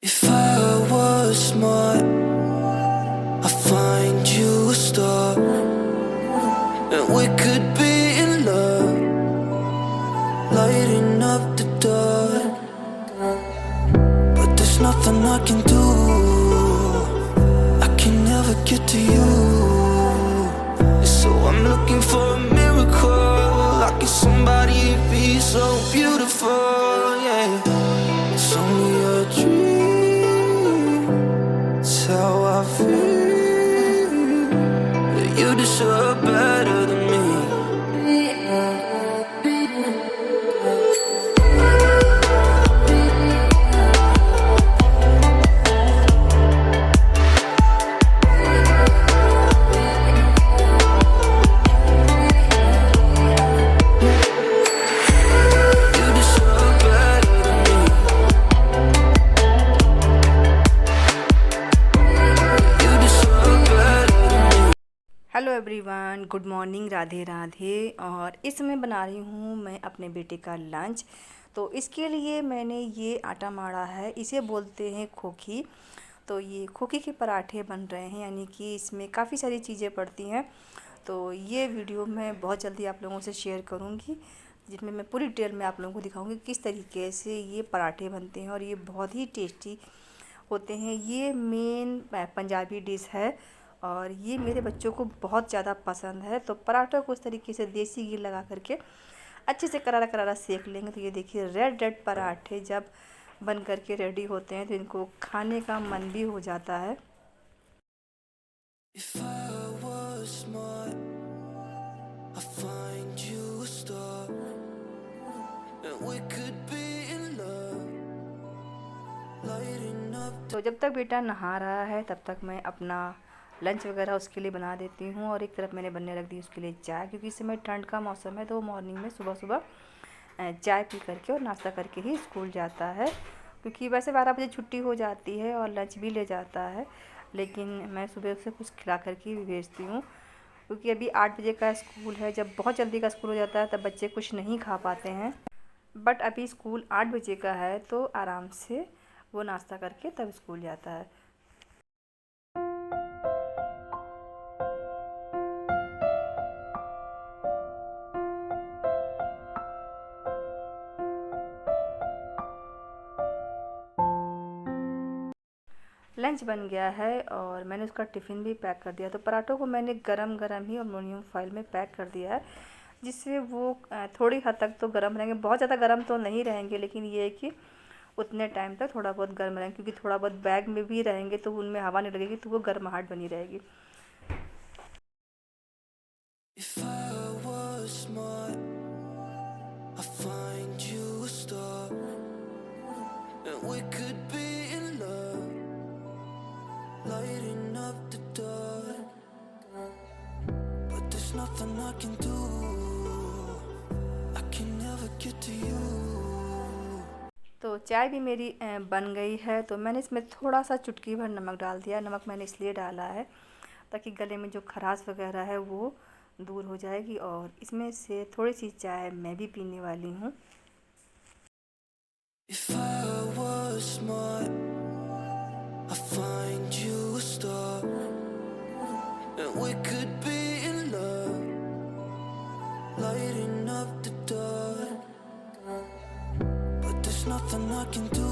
If I was smart, I'd find you a star, and we could be in love, lighting up the dark. But there's nothing I can do, I can never get to you. So I'm looking for a miracle, like if somebody be so beautiful, yeah. It's only a dream, it's how I feel. You deserve better than me. You deserve better than me. You deserve better than me. Hello everyone, good morning, Radhe Radhe. और इस समय बना रही हूँ मैं अपने बेटे का लंच। तो इसके लिए मैंने ये आटा माड़ा है, इसे बोलते हैं खोखी। तो ये खोखी के पराठे बन रहे हैं, यानी कि इसमें काफ़ी सारी चीज़ें पड़ती हैं। तो ये वीडियो मैं बहुत जल्दी आप लोगों से शेयर करूँगी, जिसमें मैं पूरी डिटेल में आप लोगों को दिखाऊँगी किस तरीके से ये पराठे बनते हैं, और ये बहुत ही टेस्टी होते हैं। ये मेन पंजाबी डिश है और ये मेरे बच्चों को बहुत ज़्यादा पसंद है। तो पराठों को इस तरीके से देसी घी लगा करके अच्छे से करारा करारा सेक लेंगे। तो ये देखिए, रेड रेड पराठे जब बन करके रेडी होते हैं तो इनको खाने का मन भी हो जाता है। If I was smart, I'd find you a star, and we could be in love, lighting up. तो जब तक बेटा नहा रहा है तब तक मैं अपना लंच वगैरह उसके लिए बना देती हूँ। और एक तरफ मैंने बनने रख दी उसके लिए चाय, क्योंकि इस समय ठंड का मौसम है तो वो मॉर्निंग में सुबह सुबह चाय पी करके और नाश्ता करके ही स्कूल जाता है। क्योंकि वैसे 12 बजे छुट्टी हो जाती है और लंच भी ले जाता है, लेकिन मैं सुबह उसे कुछ खिला करके भी भेजती हूँ। क्योंकि अभी 8 बजे का स्कूल है, जब बहुत जल्दी का स्कूल हो जाता है तब बच्चे कुछ नहीं खा पाते हैं। बट अभी स्कूल 8 बजे का है तो आराम से वो नाश्ता करके तब स्कूल जाता है। लंच बन गया है और मैंने उसका टिफ़िन भी पैक कर दिया। तो पराठों को मैंने गरम गरम ही अल्मुनियम फॉइल में पैक कर दिया है, जिससे वो थोड़ी हद तक तो गर्म रहेंगे। बहुत ज़्यादा गर्म तो नहीं रहेंगे, लेकिन ये है कि उतने टाइम तक थोड़ा बहुत गर्म रहेंगे, क्योंकि थोड़ा बहुत बैग में भी रहेंगे तो उनमें हवा नहीं लगेगी, तो वो गर्माहट बनी रहेगी। If I was smart, I'd find you a star, and we could be in love, lighting up the dark. But there's nothing I can do, I can never get to you. तो चाय भी मेरी बन गई है। तो मैंने इसमें थोड़ा सा चुटकी भर नमक डाल दिया। नमक मैंने इसलिए डाला है ताकि गले में जो खराश वगैरह है वो दूर हो जाएगी। और इसमें से थोड़ी सी चाय मैं भी पीने वाली हूँ। If I was smart, I'd find you a star, and we could be in love, lighting up the dark. But there's nothing I can do,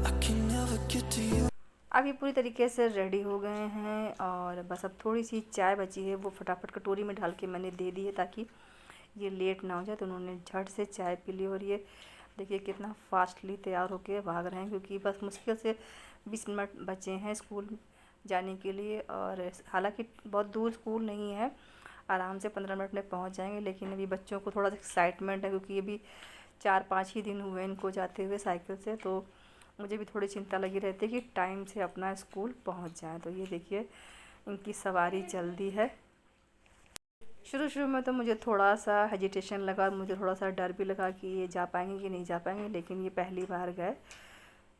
I can never get to you. अब ये पूरी तरीके से ready हो गए हैं और बस अब थोड़ी सी चाय बची है, वो फटाफट कटोरी में डाल के मैंने दे दी है ताकि ये लेट ना हो जाए। तो उन्होंने झट से चाय पी ली। और ये देखिए कितना फास्टली तैयार होके भाग रहे हैं, क्योंकि बस मुश्किल से 20 मिनट बचे हैं स्कूल जाने के लिए। और हालांकि बहुत दूर स्कूल नहीं है, आराम से 15 मिनट में पहुंच जाएंगे। लेकिन अभी बच्चों को थोड़ा सा एक्साइटमेंट है, क्योंकि अभी 4-5 ही दिन हुए इनको जाते हुए साइकिल से। तो मुझे भी थोड़ी चिंता लगी रहती है कि टाइम से अपना स्कूल पहुंच जाए। तो ये देखिए इनकी सवारी चल दी है। शुरू शुरू में तो मुझे थोड़ा सा हेजिटेशन लगा और मुझे थोड़ा सा डर भी लगा कि ये जा पाएंगे कि नहीं जा पाएंगे, लेकिन ये पहली बार गए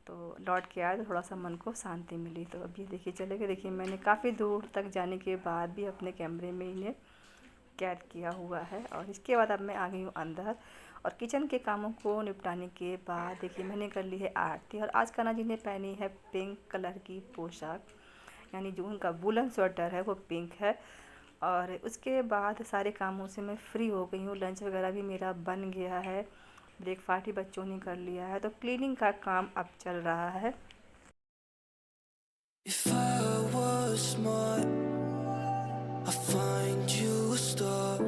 तो लौट के आए तो थोड़ा सा मन को शांति मिली। तो अब ये देखिए चले गए। देखिए मैंने काफ़ी दूर तक जाने के बाद भी अपने कैमरे में इन्हें कैद किया हुआ है। और इसके बाद अब मैं आ गई हूँ अंदर। और किचन के कामों को निपटाने के बाद देखिए मैंने कर ली है आरती। और आज कान्हा जी ने पहनी है पिंक कलर की पोशाक, यानी जो उनका वुलन स्वेटर है वो पिंक है। और उसके बाद सारे कामों से मैं फ्री हो गई हूँ। लंच वगैरह भी मेरा बन गया है, ब्रेकफास्ट ही बच्चों ने कर लिया है, तो क्लीनिंग का काम अब चल रहा है। If I was smart, I'd find you a star,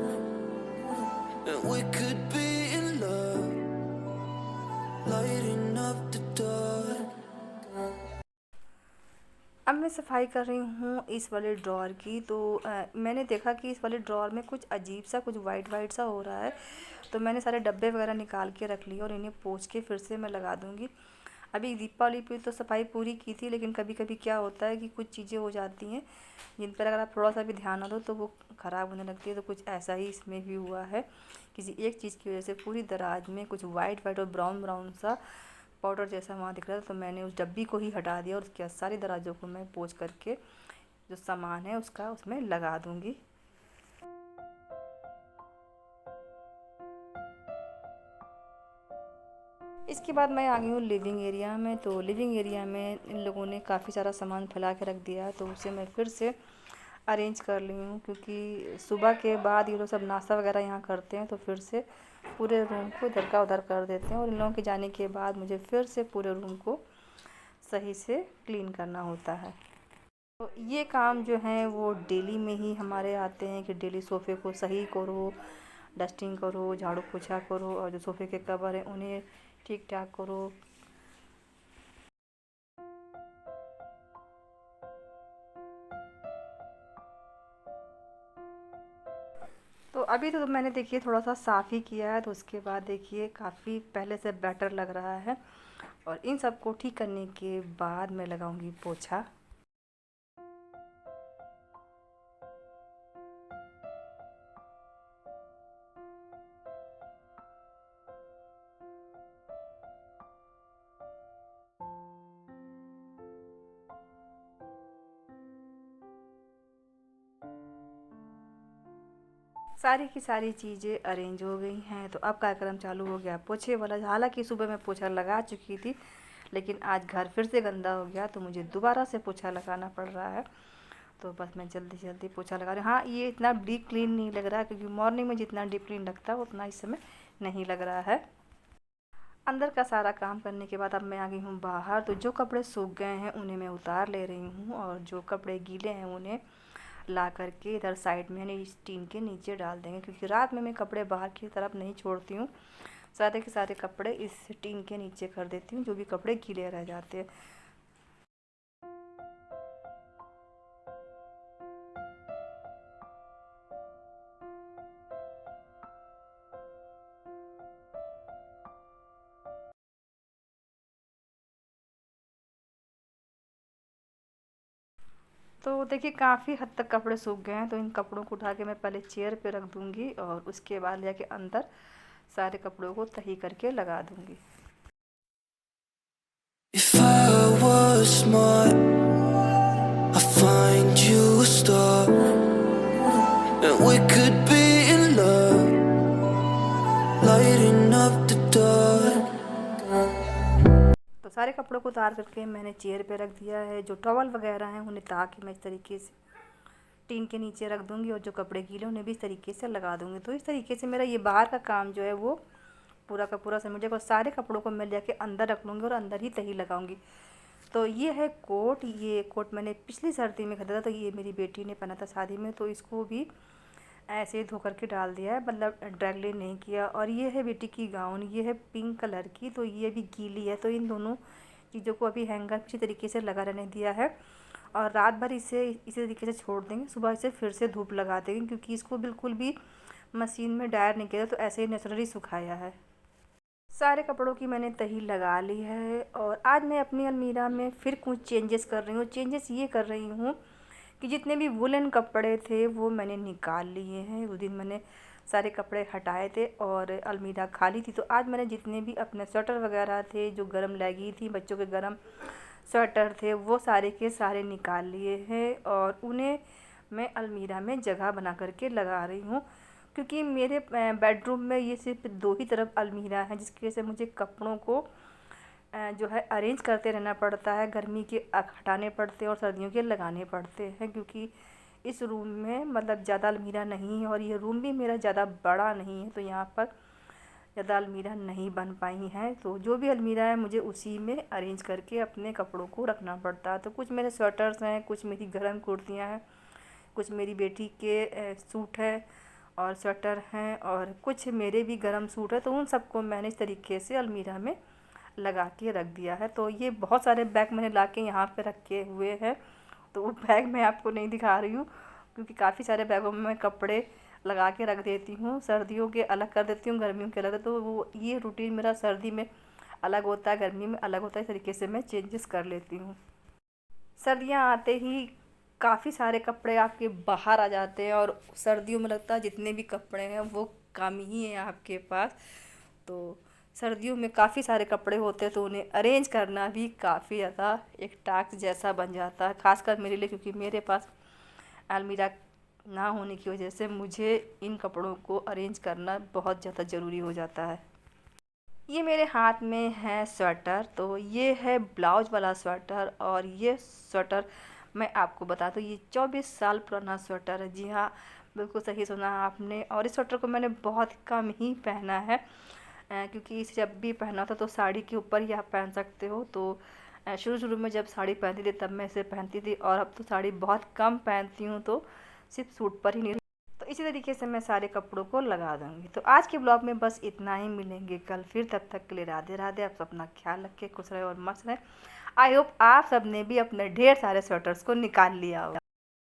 and we could be in love, lighting up the dark. अब मैं सफाई कर रही हूँ इस वाले ड्रॉअर की। तो मैंने देखा कि इस वाले ड्रॉअर में कुछ अजीब सा, कुछ वाइट वाइट सा हो रहा है, तो मैंने सारे डब्बे वगैरह निकाल के रख लिए और इन्हें पोंछ के फिर से मैं लगा दूँगी। अभी दीपावली पे तो सफाई पूरी की थी, लेकिन कभी कभी क्या होता है कि कुछ चीज़ें हो जाती हैं जिन पर अगर आप थोड़ा सा भी ध्यान ना दो तो वो ख़राब होने लगती है। तो कुछ ऐसा ही इसमें भी हुआ है, किसी एक चीज़ की वजह से पूरी दराज में कुछ वाइट वाइट और ब्राउन ब्राउन सा पाउडर जैसा वहाँ दिख रहा था। तो मैंने उस डब्बी को ही हटा दिया और उसके सारी दराजों को मैं पोंछ करके जो सामान है उसका उसमें लगा दूँगी। इसके बाद मैं आ गई हूँ लिविंग एरिया में। तो लिविंग एरिया में इन लोगों ने काफ़ी सारा सामान फैला के रख दिया है, तो उसे मैं फिर से अरेंज कर ली हूँ, क्योंकि सुबह के बाद ये लोग सब नाश्ता वगैरह यहाँ करते हैं, तो फिर से पूरे रूम को इधर का उधर कर देते हैं। और इन लोगों के जाने के बाद मुझे फिर से पूरे रूम को सही से क्लीन करना होता है। तो ये काम जो है वो डेली में ही हमारे आते हैं कि डेली सोफ़े को सही करो, डस्टिंग करो, झाड़ू पोछा करो, और जो सोफ़े के कवर हैं उन्हें ठीक ठाक करो। तो अभी तो मैंने देखिए थोड़ा सा साफ़ ही किया है, तो उसके बाद देखिए काफ़ी पहले से बेटर लग रहा है। और इन सब को ठीक करने के बाद मैं लगाऊंगी पोछा। सारी की सारी चीज़ें अरेंज हो गई हैं, तो अब कार्यक्रम चालू हो गया पोछे वाला। हालांकि सुबह मैं पोछा लगा चुकी थी, लेकिन आज घर फिर से गंदा हो गया, तो मुझे दोबारा से पोछा लगाना पड़ रहा है। तो बस मैं जल्दी जल्दी पोछा लगा रही हूँ। हाँ, ये इतना डीप क्लीन नहीं लग रहा है, क्योंकि मॉर्निंग में जितना डीप क्लीन लगता है उतना इस समय नहीं लग रहा है। अंदर का सारा काम करने के बाद अब मैं आ गई हूँ बाहर। तो जो कपड़े सूख गए हैं उन्हें मैं उतार ले रही हूँ, और जो कपड़े गीले हैं उन्हें ला करके इधर साइड में यानी इस टीन के नीचे डाल देंगे, क्योंकि रात में मैं कपड़े बाहर की तरफ नहीं छोड़ती हूँ। सारे के सारे कपड़े इस टीन के नीचे कर देती हूँ, जो भी कपड़े गीले रह जाते हैं। तो देखिए काफ़ी हद तक कपड़े सूख गए हैं, तो इन कपड़ों को उठा के मैं पहले चेयर पे रख दूँगी, और उसके बाद जाके अंदर सारे कपड़ों को तही करके लगा दूँगी। If I was smart, I'd find you a star, and we could be in love, lighting up the dark. तो सारे कपड़ों को उतार करके मैंने चेयर पे रख दिया है। जो टॉवल वगैरह हैं उन्हें ताकि मैं इस तरीके से टीन के नीचे रख दूँगी, और जो कपड़े गीले उन्हें भी इस तरीके से लगा दूँगी। तो इस तरीके से मेरा ये बाहर का काम जो है वो पूरा का पूरा समेट जाएगा, और सारे कपड़ों को मैं जाके अंदर रख लूँगी और अंदर ही तही लगाऊँगी। तो ये है कोट। ये कोट मैंने पिछली सर्दी में खरीदा था, तो ये मेरी बेटी ने पहना था शादी में, तो इसको भी ऐसे ही धो करके डाल दिया है, मतलब ड्राई क्लीन नहीं किया। और ये है बेटी की गाउन, ये है पिंक कलर की, तो ये भी गीली है। तो इन दोनों चीज़ों को अभी हैंगर अच्छी तरीके से लगा रहने दिया है, और रात भर इसे इसी तरीके से छोड़ देंगे। सुबह इसे फिर से धूप लगा देंगे, क्योंकि इसको बिल्कुल भी मशीन में डायर नहीं किया, तो ऐसे ही नेचुरली सुखाया है। सारे कपड़ों की मैंने तही लगा ली है, और आज मैं अपनी अलमीरा में फिर कुछ चेंजेस कर रही हूँ। चेंजेस ये कर रही हूँ कि जितने भी वुलन कपड़े थे वो मैंने निकाल लिए हैं। उस दिन मैंने सारे कपड़े हटाए थे और अलमीरा खाली थी, तो आज मैंने जितने भी अपने स्वेटर वगैरह थे जो गर्म लगी थी, बच्चों के गर्म स्वेटर थे, वो सारे के सारे निकाल लिए हैं, और उन्हें मैं अलमीरा में जगह बना करके लगा रही हूँ। क्योंकि मेरे बेडरूम में ये सिर्फ 2 ही तरफ अलमीरा है, जिसकी वजह से मुझे कपड़ों को जो है अरेंज करते रहना पड़ता है। गर्मी के हटाने पड़ते हैं और सर्दियों के लगाने पड़ते हैं, क्योंकि इस रूम में मतलब ज़्यादा अलमीरा नहीं है और ये रूम भी मेरा ज़्यादा बड़ा नहीं है, तो यहाँ पर ज़्यादा अलमीरा नहीं बन पाई हैं। तो जो भी अलमीरा है मुझे उसी में अरेंज करके अपने कपड़ों को रखना पड़ता है। तो कुछ मेरे स्वेटर्स हैं, कुछ मेरी गर्म कुर्तियाँ हैं, कुछ मेरी बेटी के सूट है और स्वेटर हैं, और कुछ मेरे भी गर्म सूट है। तो उन सबको मैंने इस तरीके से अलमीरा में लगा के रख दिया है। तो ये बहुत सारे बैग मैंने ला के यहाँ पे रखे हुए हैं, तो वो बैग मैं आपको नहीं दिखा रही हूँ, क्योंकि काफ़ी सारे बैगों में मैं कपड़े लगा के रख देती हूँ। सर्दियों के अलग कर देती हूँ, गर्मियों के अलग। तो वो ये रूटीन मेरा सर्दी में अलग होता है, गर्मी में अलग होता है। इस तरीके से मैं चेंजेस कर लेती हूँ। सर्दियाँ आते ही काफ़ी सारे कपड़े आपके बाहर आ जाते हैं, और सर्दियों में लगता है जितने भी कपड़े हैं वो कम ही हैं आपके पास। तो सर्दियों में काफ़ी सारे कपड़े होते हैं, तो उन्हें अरेंज करना भी काफ़ी ज़्यादा एक टास्क जैसा बन जाता है, खासकर मेरे लिए, क्योंकि मेरे पास अलमीरा ना होने की वजह से मुझे इन कपड़ों को अरेंज करना बहुत ज़्यादा ज़रूरी हो जाता है। ये मेरे हाथ में है स्वेटर, तो ये है ब्लाउज वाला स्वेटर, और ये स्वेटर मैं आपको बता दूँ ये 24 साल पुराना स्वेटर है। जी हाँ, बिल्कुल सही सुना आपने। और इस स्वेटर को मैंने बहुत कम ही पहना है, क्योंकि इसे जब भी पहना था तो साड़ी के ऊपर ही आप पहन सकते हो। तो शुरू में जब साड़ी पहनती थी तब मैं इसे पहनती थी, और अब तो साड़ी बहुत कम पहनती हूँ, तो सिर्फ सूट पर ही नहीं। तो इसी तरीके से मैं सारे कपड़ों को लगा दूँगी। तो आज के ब्लॉग में बस इतना ही, मिलेंगे कल फिर। तब तक के लिए राधे राधे। आप सब अपना ख्याल रखें, खुश रहे और मस्त रहें। आई होप आप सब ने भी अपने ढेर सारे स्वेटर्स को निकाल लिया हो।